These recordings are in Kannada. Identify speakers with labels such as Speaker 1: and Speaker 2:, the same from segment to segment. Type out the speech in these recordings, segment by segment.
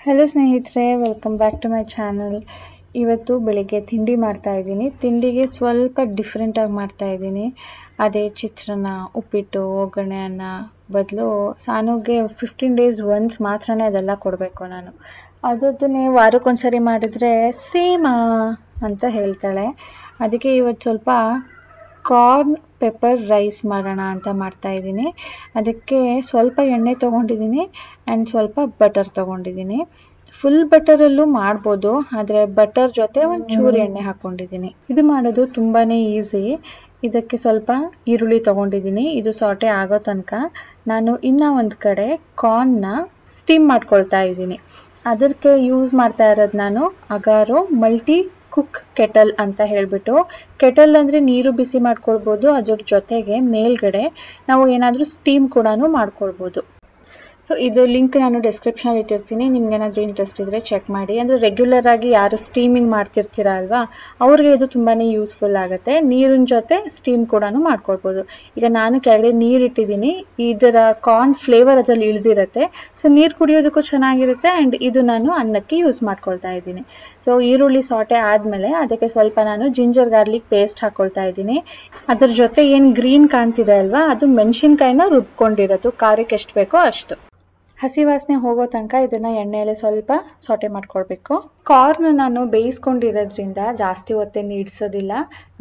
Speaker 1: ಹಲೋ ಸ್ನೇಹಿತರೆ, welcome back to my channel. ಇವತ್ತು ಬೆಳಿಗ್ಗೆ ತಿಂಡಿ ಮಾಡ್ತಾ ಇದ್ದೀನಿ. ತಿಂಡಿಗೆ ಸ್ವಲ್ಪ ಡಿಫ್ರೆಂಟಾಗಿ ಮಾಡ್ತಾ ಇದ್ದೀನಿ. ಅದೇ ಚಿತ್ರಾನ್ನ, ಉಪ್ಪಿಟ್ಟು, ಒಗ್ಗರಣೆ ಅನ್ನ ಬದಲು ಸಾನುಗೆ 15 ಡೇಸ್ ಒನ್ಸ್ ಮಾತ್ರನೇ ಅದೆಲ್ಲ ಕೊಡಬೇಕು ನಾನು. ಅದನ್ನೇ ವಾರಕ್ಕೊಂದ್ಸರಿ ಮಾಡಿದರೆ ಸೇಮಾ ಅಂತ ಹೇಳ್ತಾಳೆ. ಅದಕ್ಕೆ ಇವತ್ತು ಸ್ವಲ್ಪ ಕಾರ್ನ್ ಪೆಪ್ಪರ್ ರೈಸ್ ಮಾಡೋಣ ಅಂತ ಮಾಡ್ತಾ ಇದ್ದೀನಿ. ಅದಕ್ಕೆ ಸ್ವಲ್ಪ ಎಣ್ಣೆ ತೊಗೊಂಡಿದ್ದೀನಿ ಆ್ಯಂಡ್ ಸ್ವಲ್ಪ ಬಟರ್ ತೊಗೊಂಡಿದ್ದೀನಿ. ಫುಲ್ ಬಟರಲ್ಲೂ ಮಾಡ್ಬೋದು, ಆದರೆ ಬಟರ್ ಜೊತೆ ಒಂಚೂರು ಎಣ್ಣೆ ಹಾಕ್ಕೊಂಡಿದ್ದೀನಿ. ಇದು ಮಾಡೋದು ತುಂಬಾ ಈಸಿ. ಇದಕ್ಕೆ ಸ್ವಲ್ಪ ಈರುಳ್ಳಿ ತೊಗೊಂಡಿದ್ದೀನಿ. ಇದು ಸಾಟೆ ಆಗೋ ತನಕ ನಾನು ಇನ್ನೂ ಒಂದು ಕಡೆ ಕಾರ್ನ್ನ ಸ್ಟೀಮ್ ಮಾಡ್ಕೊಳ್ತಾ ಇದ್ದೀನಿ. ಅದಕ್ಕೆ ಯೂಸ್ ಮಾಡ್ತಾ ಇರೋದು ನಾನು ಅಗಾರೋ ಮಲ್ಟಿ ಕುಕ್ ಕೆಟಲ್ ಅಂತ ಹೇಳಿಬಿಟ್ಟು. ಕೆಟಲ್ ಅಂದರೆ ನೀರು ಬಿಸಿ ಮಾಡ್ಕೊಳ್ಬೋದು, ಅದ್ರ ಜೊತೆಗೆ ಮೇಲ್ಗಡೆ ನಾವು ಏನಾದರೂ ಸ್ಟೀಮ್ ಕೂಡ ಮಾಡ್ಕೊಳ್ಬೋದು. ಸೊ ಇದು ಲಿಂಕ್ ನಾನು ಡಿಸ್ಕ್ರಿಪ್ಷನಲ್ಲಿ ಇಟ್ಟಿರ್ತೀನಿ. ನಿಮ್ಗೆ ಏನಾದರೂ ಇಂಟ್ರೆಸ್ಟ್ ಇದ್ದರೆ ಚೆಕ್ ಮಾಡಿ. ಅಂದರೆ ರೆಗ್ಯುಲರ್ ಆಗಿ ಯಾರು ಸ್ಟೀಮಿಂಗ್ ಮಾಡ್ತಿರ್ತೀರ ಅಲ್ವಾ, ಅವ್ರಿಗೆ ಇದು ತುಂಬಾ ಯೂಸ್ಫುಲ್ ಆಗುತ್ತೆ. ನೀರಿನ ಜೊತೆ ಸ್ಟೀಮ್ ಕೂಡ ಮಾಡ್ಕೊಳ್ಬೋದು. ಈಗ ನಾನು ಕೆಳಗಡೆ ನೀರು ಇಟ್ಟಿದ್ದೀನಿ. ಇದರ ಕಾರ್ನ್ ಫ್ಲೇವರ್ ಅದರಲ್ಲಿ ಇಳಿದಿರುತ್ತೆ. ಸೊ ನೀರು ಕುಡಿಯೋದಕ್ಕೂ ಚೆನ್ನಾಗಿರುತ್ತೆ. ಆ್ಯಂಡ್ ಇದು ನಾನು ಅನ್ನಕ್ಕೆ ಯೂಸ್ ಮಾಡ್ಕೊಳ್ತಾ ಇದ್ದೀನಿ. ಸೊ ಈರುಳ್ಳಿ ಸಾಟೆ ಆದಮೇಲೆ ಅದಕ್ಕೆ ಸ್ವಲ್ಪ ನಾನು ಜಿಂಜರ್ ಗಾರ್ಲಿಕ್ ಪೇಸ್ಟ್ ಹಾಕ್ಕೊಳ್ತಾ ಇದ್ದೀನಿ. ಅದ್ರ ಜೊತೆ ಏನು ಗ್ರೀನ್ ಕಾಣ್ತಿದೆ ಅಲ್ವಾ, ಅದು ಮೆಣಸಿನ್ಕಾಯಿನ ರುಬ್ಕೊಂಡಿರೋದು, ಖಾರಕ್ಕೆ ಎಷ್ಟು ಬೇಕೋ ಅಷ್ಟು. ಹಸಿ ವಾಸನೆ ಹೋಗೋ ತನಕ ಇದನ್ನು ಎಣ್ಣೆಯಲ್ಲಿ ಸ್ವಲ್ಪ ಸಾಟೆ ಮಾಡ್ಕೊಳ್ಬೇಕು. ಕಾರ್ನ್ ನಾನು ಬೇಯಿಸ್ಕೊಂಡಿರೋದ್ರಿಂದ ಜಾಸ್ತಿ ಹೊತ್ತೇನು ಇಡ್ಸೋದಿಲ್ಲ.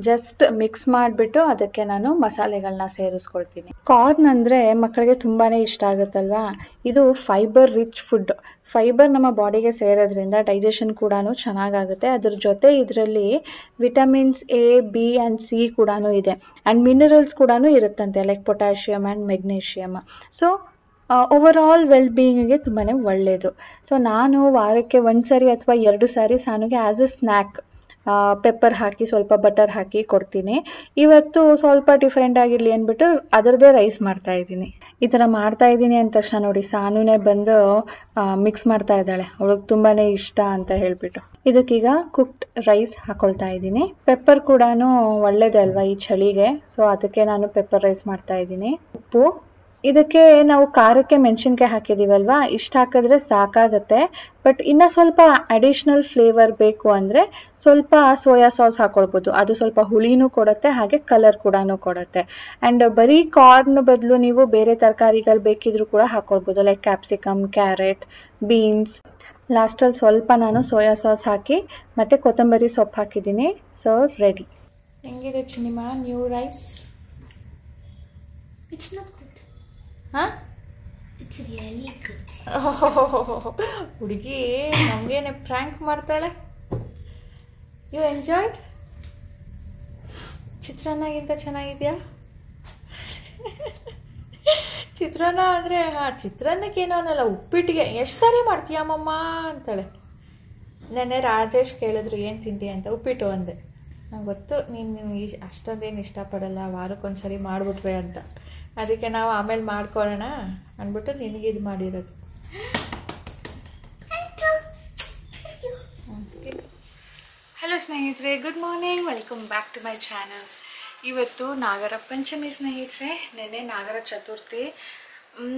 Speaker 1: ಜಸ್ಟ್ ಮಿಕ್ಸ್ ಮಾಡಿಬಿಟ್ಟು ಅದಕ್ಕೆ ನಾನು ಮಸಾಲೆಗಳನ್ನ ಸೇರಿಸ್ಕೊಳ್ತೀನಿ. ಕಾರ್ನ್ ಅಂದರೆ ಮಕ್ಕಳಿಗೆ ತುಂಬಾ ಇಷ್ಟ ಆಗುತ್ತಲ್ವಾ. ಇದು ಫೈಬರ್ ರಿಚ್ ಫುಡ್. ಫೈಬರ್ ನಮ್ಮ ಬಾಡಿಗೆ ಸೇರೋದ್ರಿಂದ ಡೈಜೆಷನ್ ಕೂಡ ಚೆನ್ನಾಗಾಗುತ್ತೆ. ಅದ್ರ ಜೊತೆ ಇದರಲ್ಲಿ vitamins A, B and C ಕೂಡ ಇದೆ. ಆ್ಯಂಡ್ ಮಿನರಲ್ಸ್ ಕೂಡ ಇರುತ್ತಂತೆ, like potassium and magnesium. So overall well ಬೀಯಿಂಗಿಗೆ ತುಂಬಾ ಒಳ್ಳೆಯದು. ಸೊ ನಾನು ವಾರಕ್ಕೆ 1 ಸಾರಿ ಅಥವಾ 2 ಸಾರಿ ಸಾನುಗೆ ಆ್ಯಸ್ ಎ ಸ್ನ್ಯಾಕ್ ಪೆಪ್ಪರ್ ಹಾಕಿ ಸ್ವಲ್ಪ ಬಟರ್ ಹಾಕಿ ಕೊಡ್ತೀನಿ. ಇವತ್ತು ಸ್ವಲ್ಪ ಡಿಫ್ರೆಂಟ್ ಆಗಿರಲಿ ಅಂದ್ಬಿಟ್ಟು ಅದರದ್ದೇ ರೈಸ್ ಮಾಡ್ತಾ ಇದ್ದೀನಿ. ಈ ಥರ ಮಾಡ್ತಾ ಇದ್ದೀನಿ ಅಂದ ತಕ್ಷಣ ನೋಡಿ ಸಾನುನೇ ಬಂದು ಮಿಕ್ಸ್ ಮಾಡ್ತಾ ಇದ್ದಾಳೆ, ಅವಳಿಗೆ ತುಂಬಾ ಇಷ್ಟ ಅಂತ ಹೇಳ್ಬಿಟ್ಟು. ಇದಕ್ಕೀಗ ಕುಕ್ಡ್ ರೈಸ್ ಹಾಕೊಳ್ತಾ ಇದ್ದೀನಿ. ಪೆಪ್ಪರ್ ಕೂಡ ಒಳ್ಳೇದೇ ಅಲ್ವಾ ಈ ಚಳಿಗೆ. ಸೊ ಅದಕ್ಕೆ ನಾನು ಪೆಪ್ಪರ್ ರೈಸ್ ಮಾಡ್ತಾ ಇದ್ದೀನಿ. ಉಪ್ಪು, ಇದಕ್ಕೆ ನಾವು ಖಾರಕ್ಕೆ ಮೆಣಸಿನ್ಕಾಯಿ ಹಾಕಿದ್ದೀವಲ್ವಾ, ಇಷ್ಟು ಹಾಕಿದ್ರೆ ಸಾಕಾಗತ್ತೆ. ಬಟ್ ಇನ್ನು ಸ್ವಲ್ಪ ಅಡಿಷ್ನಲ್ ಫ್ಲೇವರ್ ಬೇಕು ಅಂದರೆ ಸ್ವಲ್ಪ ಸೋಯಾ ಸಾಸ್ ಹಾಕೊಳ್ಬೋದು. ಅದು ಸ್ವಲ್ಪ ಹುಳಿನೂ ಕೊಡುತ್ತೆ, ಹಾಗೆ ಕಲರ್ ಕೂಡ ಕೊಡುತ್ತೆ. ಆ್ಯಂಡ್ ಬರೀ ಕಾರ್ನ್ ಬದಲು ನೀವು ಬೇರೆ ತರಕಾರಿಗಳು ಬೇಕಿದ್ರೂ ಕೂಡ ಹಾಕೊಳ್ಬೋದು, ಲೈಕ್ ಕ್ಯಾಪ್ಸಿಕಮ್, ಕ್ಯಾರೆಟ್, ಬೀನ್ಸ್. ಲಾಸ್ಟಲ್ಲಿ ಸ್ವಲ್ಪ ನಾನು ಸೋಯಾ ಸಾಸ್ ಹಾಕಿ ಮತ್ತು ಕೊತ್ತಂಬರಿ ಸೊಪ್ಪು ಹಾಕಿದ್ದೀನಿ. So ready. ಹೆಂಗಿದೆ ಚಿನಿಮಾ new rice?
Speaker 2: It's not good.
Speaker 1: ಹಾಂ,
Speaker 2: It's really good.
Speaker 1: ಹುಡುಗಿ ನಮಗೇನೆ ಪ್ರ್ಯಾಂಕ್ ಮಾಡ್ತಾಳೆ. You enjoyed? ಚಿತ್ರಾನ್ನಗಿಂತ ಚೆನ್ನಾಗಿದೆಯಾ? ಚಿತ್ರಾನ್ನ ಅಂದರೆ ಚಿತ್ರಾನ್ನಕ್ಕೇನೋ ಅನ್ನಲ್ಲ, ಉಪ್ಪಿಟ್ಟಿಗೆ ಎಷ್ಟು ಸಾರಿ ಮಾಡ್ತೀಯಮ್ಮಮ್ಮ ಅಂತಾಳೆ. ನೆನ್ನೆ ರಾಜೇಶ್ ಕೇಳಿದ್ರು ಏನು ತಿಂಡಿ ಅಂತ, ಉಪ್ಪಿಟ್ಟು ಅಂದೆ. ನಂಗೆ ಗೊತ್ತು ನೀನು ಅಷ್ಟೊಂದೇನು ಇಷ್ಟಪಡಲ್ಲ, ವಾರಕ್ಕೊಂದ್ಸರಿ ಮಾಡಿಬಿಟ್ರೆ ಅಂತ. ಅದಕ್ಕೆ ನಾವು ಆಮೇಲೆ ಮಾಡ್ಕೊಳ್ಳೋಣ ಅಂದ್ಬಿಟ್ಟು ನಿನಗೆ ಇದು ಮಾಡಿರೋದು. ಹಲೋ ಸ್ನೇಹಿತರೆ, good morning, welcome back to my channel. ಇವತ್ತು ನಾಗರ ಪಂಚಮಿ ಸ್ನೇಹಿತರೆ. ನೆನ್ನೆ ನಾಗರ ಚತುರ್ಥಿ.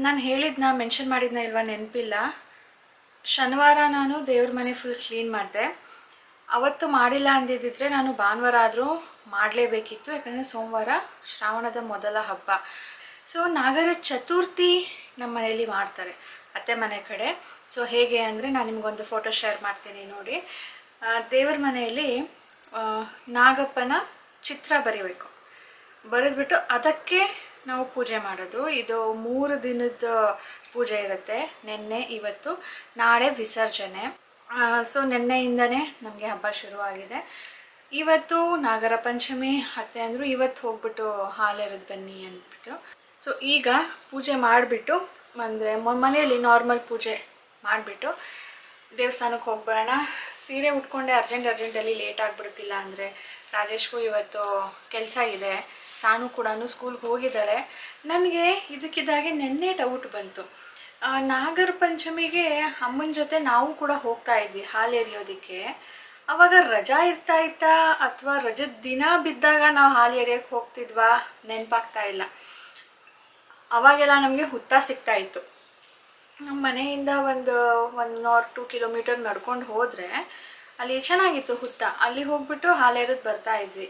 Speaker 1: ನಾನು ಹೇಳಿದ್ನ ಮೆನ್ಷನ್ ಮಾಡಿದ್ನ ಇಲ್ವಾ ನೆನಪಿಲ್ಲ. ಶನಿವಾರ ನಾನು ದೇವ್ರ ಮನೆ ಫುಲ್ ಕ್ಲೀನ್ ಮಾಡಿದೆ. ಅವತ್ತು ಮಾಡಿಲ್ಲ ಅಂದಿದ್ದರೆ ನಾನು ಭಾನುವಾರ ಆದರೂ ಮಾಡಲೇಬೇಕಿತ್ತು, ಯಾಕಂದರೆ ಸೋಮವಾರ ಶ್ರಾವಣದ ಮೊದಲ ಹಬ್ಬ. ಸೊ ನಾಗರ ಚತುರ್ಥಿ ನಮ್ಮ ಮನೆಯಲ್ಲಿ ಮಾಡ್ತಾರೆ, ಅತ್ತೆ ಮನೆ ಕಡೆ. ಸೊ ಹೇಗೆ ಅಂದರೆ ನಾನು ನಿಮಗೊಂದು ಫೋಟೋ ಶೇರ್ ಮಾಡ್ತೀನಿ ನೋಡಿ. ದೇವರ ಮನೆಯಲ್ಲಿ ನಾಗಪ್ಪನ ಚಿತ್ರ ಬರೀಬೇಕು, ಬರೆದ್ಬಿಟ್ಟು ಅದಕ್ಕೆ ನಾವು ಪೂಜೆ ಮಾಡೋದು. ಇದು 3 ದಿನದ ಪೂಜೆ ಇರುತ್ತೆ. ನಿನ್ನೆ, ಇವತ್ತು, ನಾಳೆ ವಿಸರ್ಜನೆ. ಸೊ ನಿನ್ನೆಯಿಂದನೇ ನಮಗೆ ಹಬ್ಬ ಶುರುವಾಗಿದೆ. ಇವತ್ತು ನಾಗರ ಪಂಚಮಿ. ಅತ್ತೆ ಅಂದರು ಇವತ್ತು ಹೋಗ್ಬಿಟ್ಟು ಹಾಲೆರೆದು ಬನ್ನಿ ಅಂದ್ಬಿಟ್ಟು. ಸೊ ಈಗ ಪೂಜೆ ಮಾಡಿಬಿಟ್ಟು ಅಂದರೆ ಮನೆಯಲ್ಲಿ ನಾರ್ಮಲ್ ಪೂಜೆ ಮಾಡಿಬಿಟ್ಟು ದೇವಸ್ಥಾನಕ್ಕೆ ಹೋಗಿ ಬರೋಣ. ಸೀರೆ ಉಟ್ಕೊಂಡೆ ಅರ್ಜೆಂಟಲ್ಲಿ ಲೇಟ್ ಆಗಿಬಿಡುತ್ತಿಲ್ಲ ಅಂದರೆ. ರಾಜೇಶ್ಗೂ ಇವತ್ತು ಕೆಲಸ ಇದೆ, ಸಾನು ಕೂಡ ಸ್ಕೂಲ್ಗೆ ಹೋಗಿದ್ದಾಳೆ. ನನಗೆ ಇದಕ್ಕಿದ್ದಾಗೆ ನಿನ್ನೆ ಡೌಟ್ ಬಂತು. ನಾಗರ ಪಂಚಮಿಗೆ ಅಮ್ಮನ ಜೊತೆ ನಾವು ಕೂಡ ಹೋಗ್ತಾ ಇದ್ವಿ ಹಾಲು ಎರೆಯೋದಕ್ಕೆ. ಅವಾಗ ರಜಾ ಇರ್ತಾ ಇತ್ತಾ ಅಥವಾ ರಜದ ದಿನ ಬಿದ್ದಾಗ ನಾವು ಹಾಲು ಎರೆಯೋಕ್ಕೆ ಹೋಗ್ತಿದ್ವಾ ನೆನಪಾಗ್ತಾ ಇಲ್ಲ. ಅವಾಗೆಲ್ಲ ನಮಗೆ ಹುತ್ತ ಸಿಗ್ತಾ ಇತ್ತು. ನಮ್ಮ ಮನೆಯಿಂದ ಒಂದು 1 or 2 ಕಿಲೋಮೀಟರ್ ನಡ್ಕೊಂಡು ಹೋದರೆ ಅಲ್ಲಿ ಚೆನ್ನಾಗಿತ್ತು ಹುತ್ತ. ಅಲ್ಲಿ ಹೋಗ್ಬಿಟ್ಟು ಹಾಲೇರಿದು ಬರ್ತಾ ಇದ್ವಿ.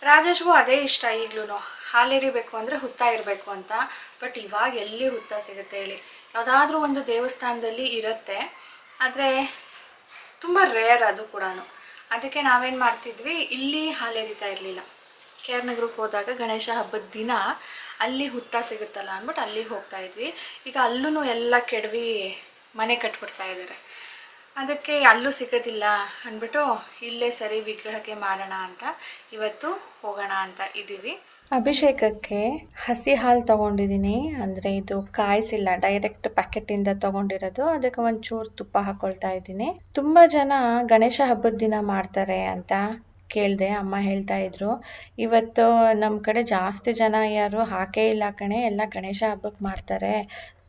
Speaker 1: ರಾಜೇಶ್ಗೂ ಅದೇ ಇಷ್ಟ ಈಗಲೂ, ಹಾಲೇರಿಬೇಕು ಅಂದರೆ ಹುತ್ತ ಇರಬೇಕು ಅಂತ. ಬಟ್ ಇವಾಗ ಎಲ್ಲಿ ಹುತ್ತ ಸಿಗುತ್ತೆ ಹೇಳಿ? ಯಾವುದಾದ್ರೂ ಒಂದು ದೇವಸ್ಥಾನದಲ್ಲಿ ಇರುತ್ತೆ, ಆದರೆ ತುಂಬ ರೇರ್ ಅದು ಕೂಡ. ಅದಕ್ಕೆ ನಾವೇನು ಮಾಡ್ತಿದ್ವಿ, ಇಲ್ಲಿ ಹಾಲೇರಿತಾ ಇರಲಿಲ್ಲ. KR ನಗರಕ್ಕೆ ಹೋದಾಗ ಗಣೇಶ ಹಬ್ಬದ ದಿನ ಅಲ್ಲಿ ಹುತ್ತ ಸಿಗುತ್ತಲ್ಲ ಅಂದ್ಬಿಟ್ಟು ಅಲ್ಲಿಗೆ ಹೋಗ್ತಾ ಇದ್ವಿ. ಈಗ ಅಲ್ಲೂ ಎಲ್ಲ ಕೆಡವಿ ಮನೆ ಕಟ್ಬಿಡ್ತಾ ಇದ್ದಾರೆ. ಅದಕ್ಕೆ ಅಲ್ಲೂ ಸಿಗೋದಿಲ್ಲ ಅಂದ್ಬಿಟ್ಟು ಇಲ್ಲೇ ಸರಿ ವಿಗ್ರಹಕ್ಕೆ ಮಾಡೋಣ ಅಂತ ಇವತ್ತು ಹೋಗೋಣ ಅಂತ ಇದ್ದೀವಿ. ಅಭಿಷೇಕಕ್ಕೆ ಹಸಿ ಹಾಲು ತಗೊಂಡಿದ್ದೀನಿ. ಅಂದರೆ ಇದು ಕಾಯಿಸಿಲ್ಲ, ಡೈರೆಕ್ಟ್ ಪ್ಯಾಕೆಟಿಂದ ತಗೊಂಡಿರೋದು. ಅದಕ್ಕೆ ಒಂಚೂರು ತುಪ್ಪ ಹಾಕೊಳ್ತಾ ಇದ್ದೀನಿ. ತುಂಬ ಜನ ಗಣೇಶ ಹಬ್ಬದ ದಿನ ಮಾಡ್ತಾರೆ ಅಂತ ಕೇಳಿದೆ, ಅಮ್ಮ ಹೇಳ್ತಾ ಇದ್ರು. ಇವತ್ತು ನಮ್ಮ ಕಡೆ ಜಾಸ್ತಿ ಜನ ಯಾರು ಹಾಕೇ ಇಲ್ಲ ಕಣೆ, ಎಲ್ಲ ಗಣೇಶ ಹಬ್ಬಕ್ಕೆ ಮಾಡ್ತಾರೆ,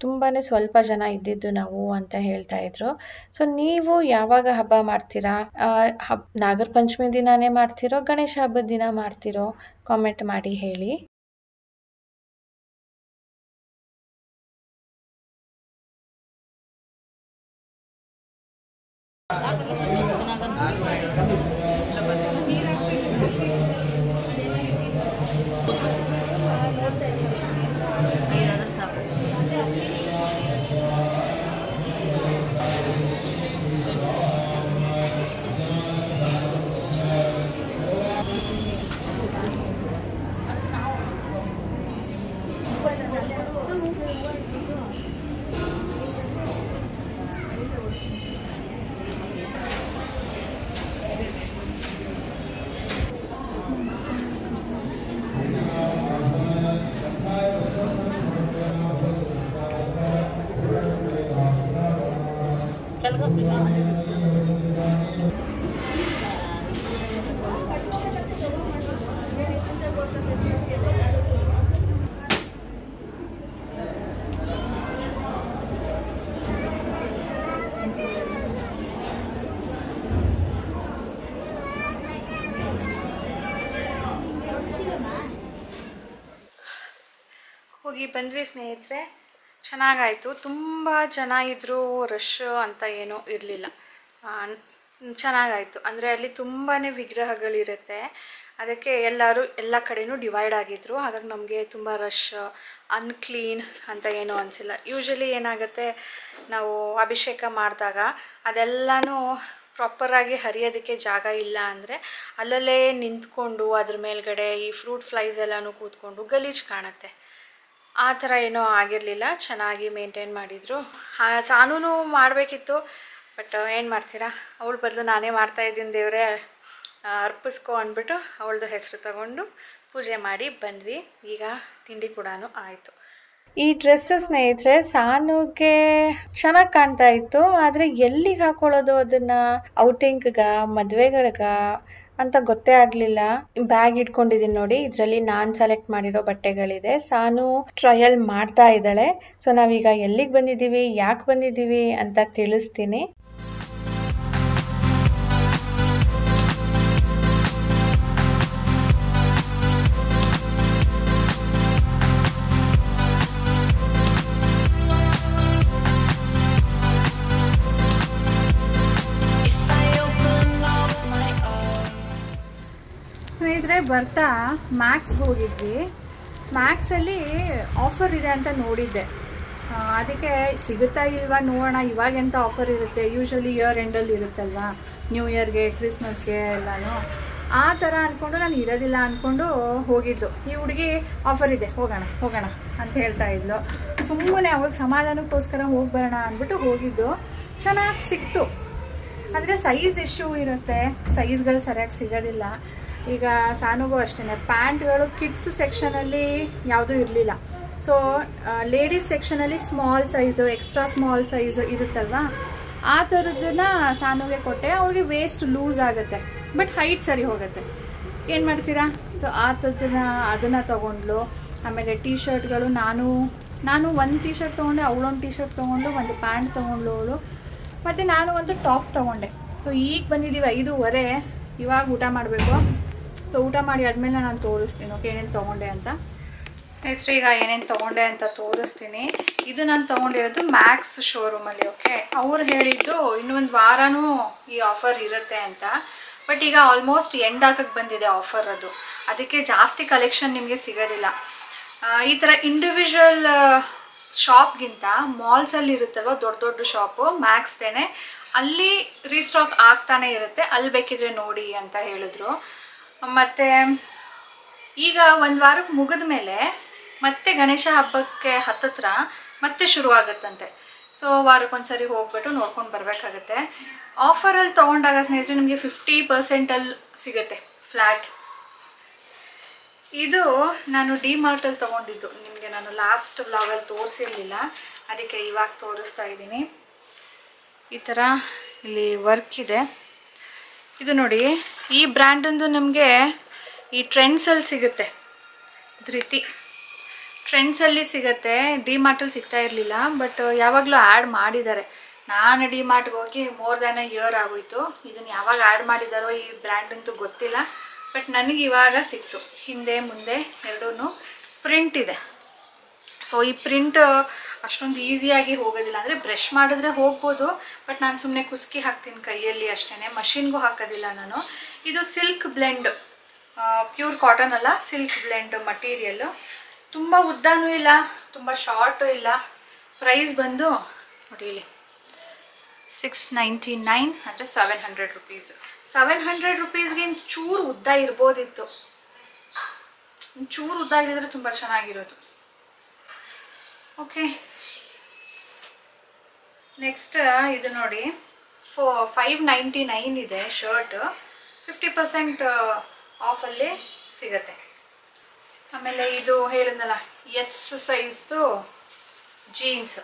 Speaker 1: ತುಂಬಾ ಸ್ವಲ್ಪ ಜನ ಇದ್ದಿದ್ದು ನಾವು ಅಂತ ಹೇಳ್ತಾ ಇದ್ರು. ಸೊ ನೀವು ಯಾವಾಗ ಹಬ್ಬ ಮಾಡ್ತೀರಾ? ನಾಗರ ಪಂಚಮಿ ದಿನಾನೇ ಮಾಡ್ತಿರೋ, ಗಣೇಶ ಹಬ್ಬದ ದಿನ ಮಾಡ್ತಿರೋ? ಕಾಮೆಂಟ್ ಮಾಡಿ ಹೇಳಿ. ಹೋಗಿ ಬಂದ್ವಿ ಸ್ನೇಹಿತರೆ, ಚೆನ್ನಾಗಾಯಿತು. ತುಂಬ ಜನ ಇದ್ದರೂ ರಶ್ ಅಂತ ಏನೂ ಇರಲಿಲ್ಲ, ಚೆನ್ನಾಗಾಯಿತು. ಅಂದರೆ ಅಲ್ಲಿ ತುಂಬಾ ವಿಗ್ರಹಗಳಿರುತ್ತೆ, ಅದಕ್ಕೆ ಎಲ್ಲರೂ ಎಲ್ಲ ಕಡೆಯೂ ಡಿವೈಡ್ ಆಗಿದ್ರು. ಹಾಗಾಗಿ ನಮಗೆ ತುಂಬ ರಶ್, ಅನ್ಕ್ಲೀನ್ ಅಂತ ಏನೂ ಅನಿಸಿಲ್ಲ. ಯೂಶ್ವಲಿ ಏನಾಗುತ್ತೆ, ನಾವು ಅಭಿಷೇಕ ಮಾಡಿದಾಗ ಅದೆಲ್ಲನೂ ಪ್ರಾಪರಾಗಿ ಹರಿಯೋದಕ್ಕೆ ಜಾಗ ಇಲ್ಲ ಅಂದರೆ ಅಲ್ಲಲ್ಲೇ ನಿಂತ್ಕೊಂಡು ಅದ್ರ ಮೇಲ್ಗಡೆ ಈ ಫ್ರೂಟ್ ಫ್ಲೈಸ್ ಎಲ್ಲನೂ ಕೂತ್ಕೊಂಡು ಗಲೀಜು ಕಾಣುತ್ತೆ. ಆ ಥರ ಏನೂ ಆಗಿರಲಿಲ್ಲ, ಚೆನ್ನಾಗಿ ಮೇಂಟೈನ್ ಮಾಡಿದರು. ಸಾನೂ ಮಾಡಬೇಕಿತ್ತು, ಬಟ್ ಏನು ಮಾಡ್ತೀರಾ, ಅವಳ ಬದಲು ನಾನೇ ಮಾಡ್ತಾಯಿದ್ದೀನಿ, ದೇವರೇ ಅರ್ಪಿಸ್ಕೊ ಅಂದ್ಬಿಟ್ಟು ಅವಳದು ಹೆಸರು ತಗೊಂಡು ಪೂಜೆ ಮಾಡಿ ಬಂದ್ವಿ. ಈಗ ತಿಂಡಿ ಕೂಡ ಆಯಿತು. ಈ ಡ್ರೆಸ್ ಸ್ನೇಹಿತರೆ ಸಾನುಗೆ ಚೆನ್ನಾಗಿ ಕಾಣ್ತಾ ಇತ್ತು, ಆದರೆ ಎಲ್ಲಿಗೆ ಹಾಕೊಳ್ಳೋದು ಅದನ್ನು, ಔಟಿಂಗ್ಗ, ಮದುವೆಗಳ್ಗ ಅಂತ ಗೊತ್ತೇ ಆಗಲಿಲ್ಲ. ಬ್ಯಾಗ್ ಇಟ್ಕೊಂಡಿದ್ದೀನಿ ನೋಡಿ, ಇದರಲ್ಲಿ ನಾನು ಸೆಲೆಕ್ಟ್ ಮಾಡಿರೋ ಬಟ್ಟೆಗಳಿದೆ. ಸಾನು ಟ್ರಯಲ್ ಮಾಡ್ತಾ ಇದ್ದಾಳೆ. ಸೊ ನಾವೀಗ ಎಲ್ಲಿಗೆ ಬಂದಿದ್ದೀವಿ, ಯಾಕೆ ಬಂದಿದ್ದೀವಿ ಅಂತ ತಿಳಿಸ್ತೀನಿ. ಸ್ನೇಹಿತರೆ ಬರ್ತಾ ಮ್ಯಾಕ್ಸ್ಗೆ ಹೋಗಿದ್ವಿ. ಮ್ಯಾಕ್ಸಲ್ಲಿ ಆಫರ್ ಇದೆ ಅಂತ ನೋಡಿದ್ದೆ, ಅದಕ್ಕೆ ಸಿಗುತ್ತಾ ಇಲ್ವಾ ನೋಡೋಣ. ಇವಾಗೆಂತ ಆಫರ್ ಇರುತ್ತೆ, ಯೂಶ್ವಲಿ ಇಯರ್ ಎಂಡಲ್ಲಿ ಇರುತ್ತಲ್ವಾ, ನ್ಯೂ ಇಯರ್ಗೆ, ಕ್ರಿಸ್ಮಸ್ಗೆ ಎಲ್ಲನೂ. ಆ ಥರ ಅಂದ್ಕೊಂಡು ನಾನು ಇರೋದಿಲ್ಲ ಅಂದ್ಕೊಂಡು ಹೋಗಿದ್ದು. ಈ ಹುಡುಗಿ ಆಫರ್ ಇದೆ ಹೋಗೋಣ ಅಂತ ಹೇಳ್ತಾ ಇದ್ಲು. ಸುಮ್ಮನೆ ಅವಳಿಗೆ ಸಮಾಧಾನಕ್ಕೋಸ್ಕರ ಹೋಗಿ ಬರೋಣ ಅಂದ್ಬಿಟ್ಟು ಹೋಗಿದ್ದು. ಚೆನ್ನಾಗಿ ಸಿಕ್ತು, ಅಂದರೆ ಸೈಜ್ ಇಶ್ಯೂ ಇರುತ್ತೆ, ಸೈಜ್ಗಳು ಸರಿಯಾಗಿ ಸಿಗೋದಿಲ್ಲ. ಈಗ ಸಾನುಗೂ ಅಷ್ಟೇ ಪ್ಯಾಂಟ್ಗಳು ಕಿಡ್ಸ್ ಸೆಕ್ಷನಲ್ಲಿ ಯಾವುದೂ ಇರಲಿಲ್ಲ. ಸೊ ಲೇಡೀಸ್ ಸೆಕ್ಷನಲ್ಲಿ small size, extra small size ಇರುತ್ತಲ್ವಾ, ಆ ಥರದನ್ನ ಸಾನುಗೆ ಕೊಟ್ಟೆ. ಅವಳಿಗೆ ವೇಸ್ಟ್ ಲೂಸ್ ಆಗುತ್ತೆ, ಬಟ್ ಹೈಟ್ ಸರಿ ಹೋಗುತ್ತೆ. ಏನು ಮಾಡ್ತೀರಾ? ಸೊ ಆ ಥರದನ್ನ ಅದನ್ನು ತೊಗೊಂಡ್ಲು. ಆಮೇಲೆ ಟೀ ಶರ್ಟ್ಗಳು ನಾನು ಒಂದು ಟೀ ಶರ್ಟ್ ತೊಗೊಂಡೆ, ಅವಳೊಂದು ಟೀ ಶರ್ಟ್ ತೊಗೊಂಡು, ಒಂದು ಪ್ಯಾಂಟ್ ತೊಗೊಂಡ್ಲು ಅವಳು, ಮತ್ತು ನಾನು ಒಂದು ಟಾಪ್ ತೊಗೊಂಡೆ. ಸೊ ಈಗ ಬಂದಿದ್ದೀವಿ 5:15, ಇವಾಗ ಊಟ ಮಾಡಬೇಕು. ಸೊ ಊಟ ಮಾಡಿ ಆದಮೇಲೆ ನಾನು ತೋರಿಸ್ತೀನಿ ಓಕೆ ಏನೇನು ತೊಗೊಂಡೆ ಅಂತ. ಸ್ನೇಹಿತರೆ, ಈಗ ಏನೇನು ತೊಗೊಂಡೆ ಅಂತ ತೋರಿಸ್ತೀನಿ. ಇದು ನಾನು ತೊಗೊಂಡಿರೋದು ಮ್ಯಾಕ್ಸ್ ಶೋರೂಮಲ್ಲಿ. ಓಕೆ, ಅವ್ರು ಹೇಳಿದ್ದು ಇನ್ನೊಂದು ವಾರನೂ ಈ ಆಫರ್ ಇರುತ್ತೆ ಅಂತ. ಬಟ್ ಈಗ ಆಲ್ಮೋಸ್ಟ್ ಎಂಡ್ ಆಗಕ್ಕೆ ಬಂದಿದೆ ಆಫರ್. ಅದಕ್ಕೆ ಜಾಸ್ತಿ ಕಲೆಕ್ಷನ್ ನಿಮಗೆ ಸಿಗೋದಿಲ್ಲ. ಈ ಥರ ಇಂಡಿವಿಜುವಲ್ ಶಾಪ್ಗಿಂತ ಮಾಲ್ಸಲ್ಲಿ ಇರುತ್ತಲ್ವ ದೊಡ್ಡ ದೊಡ್ಡ ಶಾಪು ಮ್ಯಾಕ್ಸ್ದೇನೆ, ಅಲ್ಲಿ ರೀಸ್ಟಾಕ್ ಆಗ್ತಾನೆ ಇರುತ್ತೆ. ಅಲ್ಲಿ ಬೇಕಿದ್ರೆ ನೋಡಿ ಅಂತ ಹೇಳಿದ್ರು. ಮತ್ತು ಈಗ ಒಂದು ವಾರಕ್ಕೆ ಮುಗಿದ ಮೇಲೆ ಮತ್ತೆ ಗಣೇಶ ಹಬ್ಬಕ್ಕೆ ಹತ್ತತ್ರ ಮತ್ತೆ ಶುರುವಾಗುತ್ತಂತೆ. ಸೊ ವಾರಕ್ಕೊಂದ್ಸರಿ ಹೋಗ್ಬಿಟ್ಟು ನೋಡ್ಕೊಂಡು ಬರಬೇಕಾಗತ್ತೆ. ಆಫರಲ್ಲಿ ತೊಗೊಂಡಾಗ ಸ್ನೇಹಿತರೆ ನಿಮಗೆ 50% ಸಿಗುತ್ತೆ ಫ್ಲ್ಯಾಟ್. ಇದು ನಾನು ಡಿ-ಮಾರ್ಟಲ್ಲಿ ತೊಗೊಂಡಿದ್ದು. ನಿಮಗೆ ನಾನು ಲಾಸ್ಟ್ ವ್ಲಾಗಲ್ಲಿ ತೋರಿಸಿರಲಿಲ್ಲ, ಅದಕ್ಕೆ ಇವಾಗ ತೋರಿಸ್ತಾ ಇದ್ದೀನಿ. ಈ ಥರ ಇಲ್ಲಿ ವರ್ಕ್ ಇದೆ. ಇದು ನೋಡಿ, ಈ ಬ್ರ್ಯಾಂಡಂದು ನಮಗೆ ಈ ಟ್ರೆಂಡ್ಸಲ್ಲಿ ಸಿಗುತ್ತೆ. ಧೃತಿ ಟ್ರೆಂಡ್ಸಲ್ಲಿ ಸಿಗುತ್ತೆ, ಡಿ-ಮಾರ್ಟಲ್ಲಿ ಸಿಗ್ತಾ ಇರಲಿಲ್ಲ. ಬಟ್ ಯಾವಾಗಲೂ ಆ್ಯಡ್ ಮಾಡಿದ್ದಾರೆ. ನಾನು ಡಿ-ಮಾರ್ಟ್ಗೆ ಹೋಗಿ ಮೋರ್ ದ್ಯಾನ್ ಅ ಇಯರ್ ಆಗೋಯಿತು. ಇದನ್ನು ಯಾವಾಗ ಆ್ಯಡ್ ಮಾಡಿದಾರೋ ಈ ಬ್ರ್ಯಾಂಡಂತೂ ಗೊತ್ತಿಲ್ಲ. ಬಟ್ ನನಗೆ ಇವಾಗ ಸಿಕ್ತು. ಹಿಂದೆ ಮುಂದೆ ಎರಡೂ ಪ್ರಿಂಟ್ ಇದೆ. ಸೊ ಈ ಪ್ರಿಂಟ್ ಅಷ್ಟೊಂದು ಈಸಿಯಾಗಿ ಹೋಗೋದಿಲ್ಲ. ಅಂದರೆ ಬ್ರಷ್ ಮಾಡಿದ್ರೆ ಹೋಗ್ಬೋದು, ಬಟ್ ನಾನು ಸುಮ್ಮನೆ ಕುಸ್ಕಿ ಹಾಕ್ತೀನಿ ಕೈಯಲ್ಲಿ ಅಷ್ಟೇ, ಮಷಿನ್ಗೂ ಹಾಕೋದಿಲ್ಲ ನಾನು. ಇದು ಸಿಲ್ಕ್ ಬ್ಲೆಂಡ್, ಪ್ಯೂರ್ ಕಾಟನ್ ಅಲ್ಲ, ಸಿಲ್ಕ್ ಬ್ಲೆಂಡ್ ಮಟೀರಿಯಲ್ಲು. ತುಂಬ ಉದ್ದನೂ ಇಲ್ಲ, ತುಂಬ ಶಾರ್ಟು ಇಲ್ಲ. ಪ್ರೈಸ್ ಬಂದು ನೋಡಿ ಇಲ್ಲಿ 699 ಅಂದರೆ 700 ರುಪೀಸ್. 700 ರುಪೀಸ್ಗೆ ಚೂರು ಉದ್ದ ಇರ್ಬೋದಿತ್ತು. ಚೂರು ಉದ್ದ ಇದ್ದರೆ ತುಂಬ ಚೆನ್ನಾಗಿರೋದು. ಓಕೆ, ನೆಕ್ಸ್ಟ್ ಇದು ನೋಡಿ, 599 ಇದೆ ಶರ್ಟ್. 50% ಆಫಲ್ಲಿ ಸಿಗತ್ತೆ. ಆಮೇಲೆ ಇದು ಹೇಳಿದ್ನಲ್ಲ ಎಸ್ ಸೈಜ್ದು ಜೀನ್ಸ್.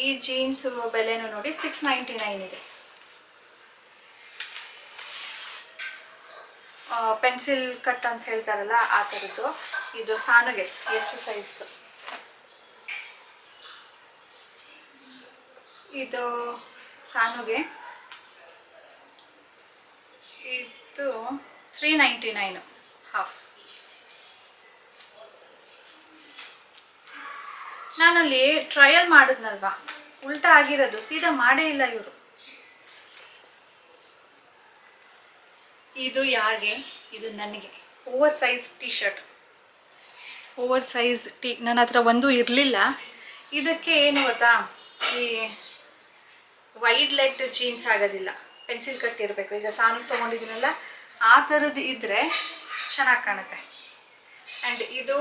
Speaker 1: ಈ ಜೀನ್ಸ್ ಬೆಲೆನೂ ನೋಡಿ 699 ಇದೆ. ಪೆನ್ಸಿಲ್ ಕಟ್ ಅಂತ ಹೇಳ್ತಾರಲ್ಲ ಆ ಥರದ್ದು. ಇದು ಸಾನುಗೆ ಎಸ್ ಸೈಜ್ದು. ಇದು ಸಾನುಗೆ, ಇದು 399 ಹಾಫ್. ನಾನಲ್ಲಿ ಟ್ರಯಲ್ ಮಾಡಿದ್ನಲ್ವಾ, ಉಲ್ಟಾ ಆಗಿರೋದು, ಸೀದಾ ಮಾಡೇ ಇಲ್ಲ ಇವರು. ಇದು ಯಾರಿಗೆ? ಇದು ನನಗೆ over size T shirt. Over size ನನ್ನ ಹತ್ರ ಒಂದು ಇರಲಿಲ್ಲ. ಇದಕ್ಕೆ ಏನು ಗೊತ್ತಾ, ಈ ವೈಡ್ ಲೆಗ್ಡ್ ಜೀನ್ಸ್ ಆಗೋದಿಲ್ಲ, ಪೆನ್ಸಿಲ್ ಕಟ್ ಇರಬೇಕು. ಈಗ ಸಾನು ತೊಗೊಂಡಿದ್ದೀನಲ್ಲ ಆ ಥರದ್ದು ಇದ್ದರೆ ಚೆನ್ನಾಗಿ ಕಾಣುತ್ತೆ. ಆ್ಯಂಡ್ ಇದು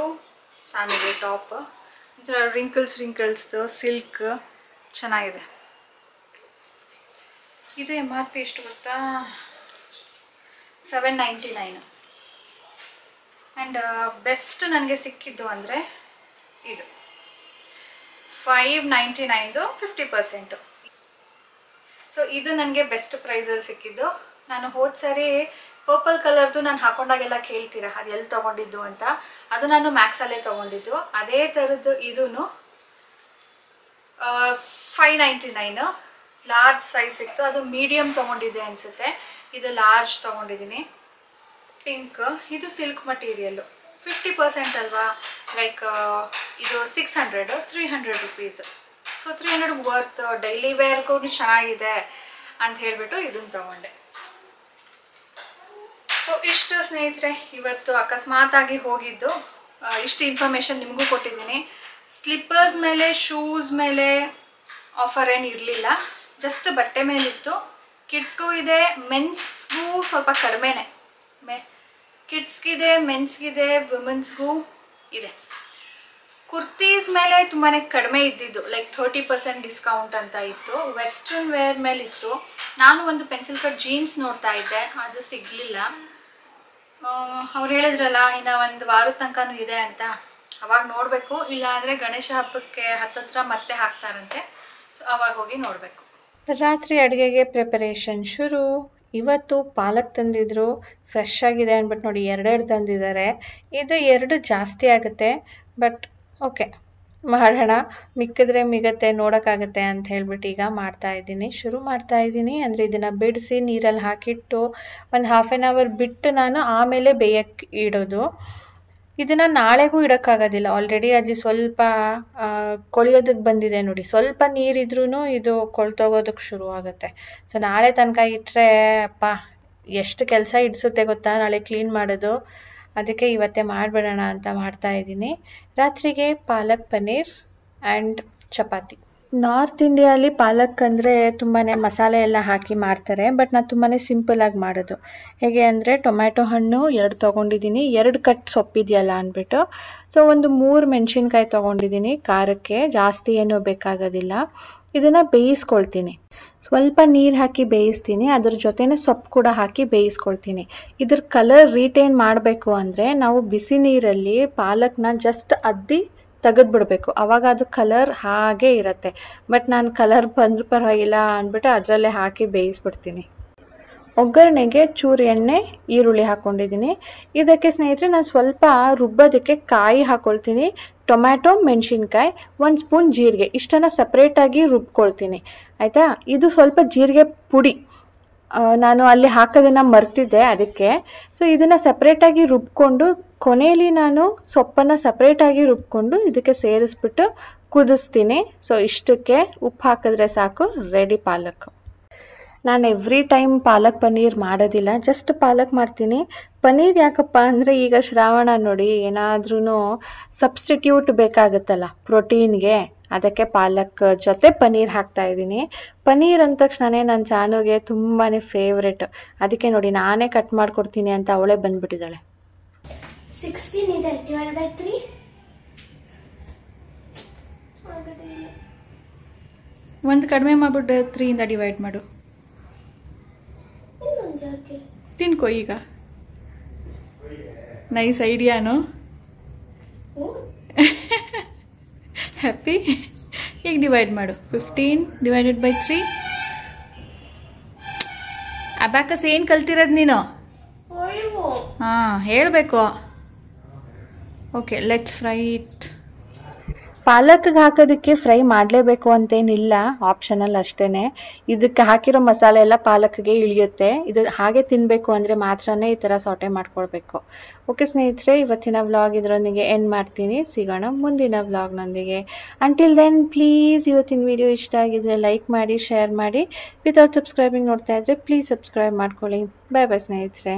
Speaker 1: ಸಾನಿಗೆ ಟಾಪ್, ಈ ಥರ ರಿಂಕಲ್ಸ್ದು ಸಿಲ್ಕ್ ಚೆನ್ನಾಗಿದೆ. ಇದು MRP ಎಷ್ಟು ಗೊತ್ತಾ, 799. ಆ್ಯಂಡ್ ಬೆಸ್ಟ್ ನನಗೆ ಸಿಕ್ಕಿದ್ದು ಅಂದರೆ ಇದು 599 50%. ಸೊ ಇದು ನನಗೆ ಬೆಸ್ಟ್ ಪ್ರೈಸಲ್ಲಿ ಸಿಕ್ಕಿದ್ದು. ನಾನು ಹೋದ ಸರಿ ಪರ್ಪಲ್ ಕಲರ್ದು ನಾನು ಹಾಕೊಂಡಾಗೆಲ್ಲ ಕೇಳ್ತೀರಾ ಅದು ಎಲ್ಲಿ ತೊಗೊಂಡಿದ್ದು ಅಂತ. ಅದು ನಾನು ಮ್ಯಾಕ್ಸಲ್ಲೇ ತೊಗೊಂಡಿದ್ದು. ಅದೇ ಥರದ್ದು ಇದೂ 599 ಲಾರ್ಜ್ ಸೈಜ್ ಸಿಕ್ತು. ಅದು ಮೀಡಿಯಮ್ ತೊಗೊಂಡಿದ್ದೆ ಅನಿಸುತ್ತೆ. ಇದು ಲಾರ್ಜ್ ತೊಗೊಂಡಿದ್ದೀನಿ. ಪಿಂಕ್. ಇದು ಸಿಲ್ಕ್ ಮಟೀರಿಯಲ್ಲು, 50% ಅಲ್ವಾ. ಲೈಕ್ ಇದು 600 300 ರುಪೀಸ್. ಸೊ 300 ವರ್ತ್, ಡೈಲಿ ವೇರ್ಗೂ ಚೆನ್ನಾಗಿದೆ ಅಂತ ಹೇಳಿಬಿಟ್ಟು ಇದನ್ನು ತೊಗೊಂಡೆ. ಸೊ ಇಷ್ಟು ಸ್ನೇಹಿತರೆ, ಇವತ್ತು ಅಕಸ್ಮಾತಾಗಿ ಹೋಗಿದ್ದು. ಇಷ್ಟು ಇನ್ಫಾರ್ಮೇಷನ್ ನಿಮಗೂ ಕೊಟ್ಟಿದ್ದೀನಿ. ಸ್ಲಿಪ್ಪರ್ಸ್ ಮೇಲೆ, ಶೂಸ್ ಮೇಲೆ ಆಫರ್ ಏನು ಇರಲಿಲ್ಲ, ಜಸ್ಟ್ ಬಟ್ಟೆ ಮೇಲಿತ್ತು. ಕಿಡ್ಸ್ಗೂ ಇದೆ, ಮೆನ್ಸ್ಗೂ ಸ್ವಲ್ಪ ಕಡಿಮೆನೇ. ಕಿಡ್ಸ್ಗಿದೆ, ಮೆನ್ಸ್ಗಿದೆ, ವುಮೆನ್ಸ್ಗೂ ಇದೆ. ಕುರ್ತೀಸ್ ಮೇಲೆ ತುಂಬಾ ಕಡಿಮೆ ಇದ್ದಿದ್ದು, ಲೈಕ್ 30% ಡಿಸ್ಕೌಂಟ್ ಅಂತ ಇತ್ತು. ವೆಸ್ಟರ್ನ್ ವೇರ್ ಮೇಲೆ ಇತ್ತು. ನಾನು ಒಂದು ಪೆನ್ಸಿಲ್ ಕಟ್ ಜೀನ್ಸ್ ನೋಡ್ತಾ ಇದ್ದೆ, ಅದು ಸಿಗಲಿಲ್ಲ. ಅವ್ರು ಹೇಳಿದ್ರಲ್ಲ ಇನ್ನು ಒಂದು ವಾರದ ತನಕನೂ ಇದೆ ಅಂತ, ಅವಾಗ ನೋಡಬೇಕು. ಇಲ್ಲಾಂದರೆ ಗಣೇಶ ಹಬ್ಬಕ್ಕೆ ಹತ್ತತ್ರ ಮತ್ತೆ ಹಾಕ್ತಾರಂತೆ. ಸೊ ಅವಾಗ ಹೋಗಿ ನೋಡಬೇಕು.
Speaker 3: ರಾತ್ರಿ ಅಡುಗೆಗೆ ಪ್ರಿಪರೇಷನ್ ಶುರು. ಇವತ್ತು ಪಾಲಕ್ ತಂದಿದ್ರು, ಫ್ರೆಶ್ ಆಗಿದೆ ಅಂದ್ಬಿಟ್ಟು ನೋಡಿ 2 ತಂದಿದ್ದಾರೆ. ಇದು 2 ಜಾಸ್ತಿ ಆಗುತ್ತೆ, ಬಟ್ ಓಕೆ ಮಾಡೋಣ, ಮಿಕ್ಕಿದ್ರೆ ಮಿಗತ್ತೆ, ನೋಡೋಕ್ಕಾಗತ್ತೆ ಅಂತ ಹೇಳ್ಬಿಟ್ಟು ಈಗ ಶುರು ಮಾಡ್ತಾ ಇದ್ದೀನಿ. ಅಂದರೆ ಇದನ್ನು ಬಿಡಿಸಿ ನೀರಲ್ಲಿ ಹಾಕಿಟ್ಟು ಒಂದು 1/2 hour ಬಿಟ್ಟು ನಾನು ಆಮೇಲೆ ಬೇಯಕ್ಕೆ ಇಡೋದು. ಇದನ್ನ ನಾಳೆಗೂ ಇಡಕ್ಕಾಗೋದಿಲ್ಲ, ಆಲ್ರೆಡಿ ಅಲ್ಲಿ ಸ್ವಲ್ಪ ಕೊಳಿಯೋದಕ್ಕೆ ಬಂದಿದೆ ನೋಡಿ. ಸ್ವಲ್ಪ ನೀರಿದ್ರೂ ಇದು ಕೊಳ್ತೋಗೋದಕ್ಕೆ ಶುರು ಆಗುತ್ತೆ. ಸೊ ನಾಳೆ ತನಕ ಇಟ್ಟರೆ ಅಪ್ಪ ಎಷ್ಟು ಕೆಲಸ ಇಡಿಸುತ್ತೆ ಗೊತ್ತಾ ನಾಳೆ ಕ್ಲೀನ್ ಮಾಡೋದು. ಅದಕ್ಕೆ ಇವತ್ತೇ ಮಾಡಿಬಿಡೋಣ ಅಂತ ಮಾಡ್ತಾ ಇದ್ದೀನಿ. ರಾತ್ರಿಗೆ ಪಾಲಕ್ ಪನ್ನೀರ್ ಆ್ಯಂಡ್ ಚಪಾತಿ. ನಾರ್ತ್ ಇಂಡಿಯಾಲಿ ಪಾಲಕ್ ಅಂದರೆ ತುಂಬಾ ಮಸಾಲೆ ಎಲ್ಲ ಹಾಕಿ ಮಾಡ್ತಾರೆ, ಬಟ್ ನಾನು ತುಂಬಾ ಸಿಂಪಲಾಗಿ ಮಾಡೋದು. ಹೇಗೆ ಅಂದರೆ ಟೊಮ್ಯಾಟೊ ಹಣ್ಣು 2 ತೊಗೊಂಡಿದ್ದೀನಿ, 2 ಕಟ್ ಸೊಪ್ಪಿದೆಯಲ್ಲ ಅಂದ್ಬಿಟ್ಟು. ಸೊ ಒಂದು 3 ಮೆಣಸಿನ್ಕಾಯಿ ತೊಗೊಂಡಿದ್ದೀನಿ, ಖಾರಕ್ಕೆ ಜಾಸ್ತಿ ಏನೂ ಬೇಕಾಗೋದಿಲ್ಲ. ಇದನ್ನು ಬೇಯಿಸ್ಕೊಳ್ತೀನಿ, ಸ್ವಲ್ಪ ನೀರು ಹಾಕಿ ಬೇಯಿಸ್ತೀನಿ, ಅದ್ರ ಜೊತೆನೇ ಸೊಪ್ಪು ಕೂಡ ಹಾಕಿ ಬೇಯಿಸ್ಕೊಳ್ತೀನಿ. ಇದ್ರ ಕಲರ್ ರಿಟೈನ್ ಮಾಡಬೇಕು ಅಂದರೆ ನಾವು ಬಿಸಿ ನೀರಲ್ಲಿ ಪಾಲಕ್ನ ಜಸ್ಟ್ ಅದ್ದಿ ತೆಗೆದ್ಬಿಡ್ಬೇಕು, ಅವಾಗ ಅದು ಕಲರ್ ಹಾಗೆ ಇರುತ್ತೆ. ಬಟ್ ನಾನು ಕಲರ್ ಬಂದರೂ ಪರವಾಗಿಲ್ಲ ಅಂದ್ಬಿಟ್ಟು ಅದರಲ್ಲೇ ಹಾಕಿ ಬೇಯಿಸ್ಬಿಡ್ತೀನಿ. ಒಗ್ಗರಣೆಗೆ ಚೂರು ಎಣ್ಣೆ, ಈರುಳ್ಳಿ ಹಾಕ್ಕೊಂಡಿದ್ದೀನಿ. ಇದಕ್ಕೆ ಸ್ನೇಹಿತರೆ ನಾನು ಸ್ವಲ್ಪ ರುಬ್ಬೋದಕ್ಕೆ ಕಾಯಿ ಹಾಕ್ಕೊಳ್ತೀನಿ, ಟೊಮ್ಯಾಟೊ, ಮೆಣಸಿನ್ಕಾಯಿ, 1 ಸ್ಪೂನ್ ಜೀರಿಗೆ, ಇಷ್ಟನ್ನು ಸಪ್ರೇಟಾಗಿ ರುಬ್ಕೊಳ್ತೀನಿ ಆಯಿತಾ. ಇದು ಸ್ವಲ್ಪ ಜೀರಿಗೆ ಪುಡಿ ನಾನು ಅಲ್ಲಿ ಹಾಕೋದನ್ನು ಮರ್ತಿದ್ದೆ ಅದಕ್ಕೆ. ಸೊ ಇದನ್ನು ಸಪ್ರೇಟಾಗಿ ರುಬ್ಕೊಂಡು ಕೊನೆಯಲ್ಲಿ ನಾನು ಸೊಪ್ಪನ್ನು ಸಪ್ರೇಟಾಗಿ ರುಬ್ಕೊಂಡು ಇದಕ್ಕೆ ಸೇರಿಸ್ಬಿಟ್ಟು ಕುದಿಸ್ತೀನಿ. ಸೊ ಇಷ್ಟಕ್ಕೆ ಉಪ್ಪು ಹಾಕಿದ್ರೆ ಸಾಕು, ರೆಡಿ ಪಾಲಕ್. ನಾನು ಎವ್ರಿ ಟೈಮ್ ಪಾಲಕ್ ಪನ್ನೀರ್ ಮಾಡೋದಿಲ್ಲ, ಜಸ್ಟ್ ಪಾಲಕ್ ಮಾಡ್ತೀನಿ. ಪನ್ನೀರ್ ಯಾಕಪ್ಪ ಅಂದರೆ ಈಗ ಶ್ರಾವಣ ನೋಡಿ, ಏನಾದ್ರೂ ಸಬ್ಸ್ಟಿಟ್ಯೂಟ್ ಬೇಕಾಗುತ್ತಲ್ಲ ಪ್ರೋಟೀನ್ಗೆ, ಅದಕ್ಕೆ ಪಾಲಕ್ ಜೊತೆ ಪನ್ನೀರ್ ಹಾಕ್ತಾ ಇದ್ದೀನಿ. ಪನ್ನೀರ್ ಅಂದ ತಕ್ಷಣನೇ ನನ್ನ ಚಾನುಗೆ ತುಂಬಾ ಫೇವ್ರೆಟ್. ಅದಕ್ಕೆ ನೋಡಿ ನಾನೇ ಕಟ್ ಮಾಡ್ಕೊಡ್ತೀನಿ ಅಂತ ಅವಳೇ ಬಂದ್ಬಿಟ್ಟಿದ್ದಾಳೆ.
Speaker 2: 16 ಇದೆ ಡಿವೈಡ್ ಬೈ 3
Speaker 4: ಒಂದು ಕಡಿಮೆ ಮಾಡ್ಬಿಟ್ಟು 3 ಇಂದ ಡಿವೈಡ್ ಮಾಡು. ತಿನ್ಕೋ ಈಗ. ನೈಸ್ ಐಡಿಯಾನು. ಹ್ಯಾಪಿ. ಈಗ ಡಿವೈಡ್ ಮಾಡು. 15 ಡಿವೈಡೆಡ್ ಬೈ 3. ಅಬ್ಯಾಕಸ್ ಏನು ಕಲ್ತಿರೋದು ನೀನು? ಹಾಂ ಹೇಳಬೇಕು. Okay, let's fry it.
Speaker 1: ಪಾಲಕ್ಗೆ ಹಾಕೋದಕ್ಕೆ ಫ್ರೈ ಮಾಡಲೇಬೇಕು ಅಂತೇನಿಲ್ಲ, ಆಪ್ಷನಲ್ ಅಷ್ಟೇ. ಇದಕ್ಕೆ ಹಾಕಿರೋ ಮಸಾಲೆ ಎಲ್ಲ ಪಾಲಕ್ಗೆ ಇಳಿಯುತ್ತೆ. ಇದು ಹಾಗೆ ತಿನ್ನಬೇಕು ಅಂದರೆ ಮಾತ್ರನೇ ಈ ಥರ ಸಾಟೆ ಮಾಡ್ಕೊಳ್ಬೇಕು. ಓಕೆ ಸ್ನೇಹಿತರೆ, ಇವತ್ತಿನ ವ್ಲಾಗ್ ಇದರೊಂದಿಗೆ ಎಂಡ್ ಮಾಡ್ತೀನಿ. ಸಿಗೋಣ ಮುಂದಿನ ವ್ಲಾಗ್ನೊಂದಿಗೆ. ಅಂಟಿಲ್ ದೆನ್ ಪ್ಲೀಸ್ ಇವತ್ತಿನ ವಿಡಿಯೋ ಇಷ್ಟ ಆಗಿದ್ರೆ ಲೈಕ್ ಮಾಡಿ, ಶೇರ್ ಮಾಡಿ. ವಿತೌಟ್ ಸಬ್ಸ್ಕ್ರೈಬಿಂಗ್ ನೋಡ್ತಾ ಇದ್ರೆ ಪ್ಲೀಸ್ ಸಬ್ಸ್ಕ್ರೈಬ್ ಮಾಡ್ಕೊಳ್ಳಿ. ಬಾಯ್ ಬಾಯ್ ಸ್ನೇಹಿತರೆ.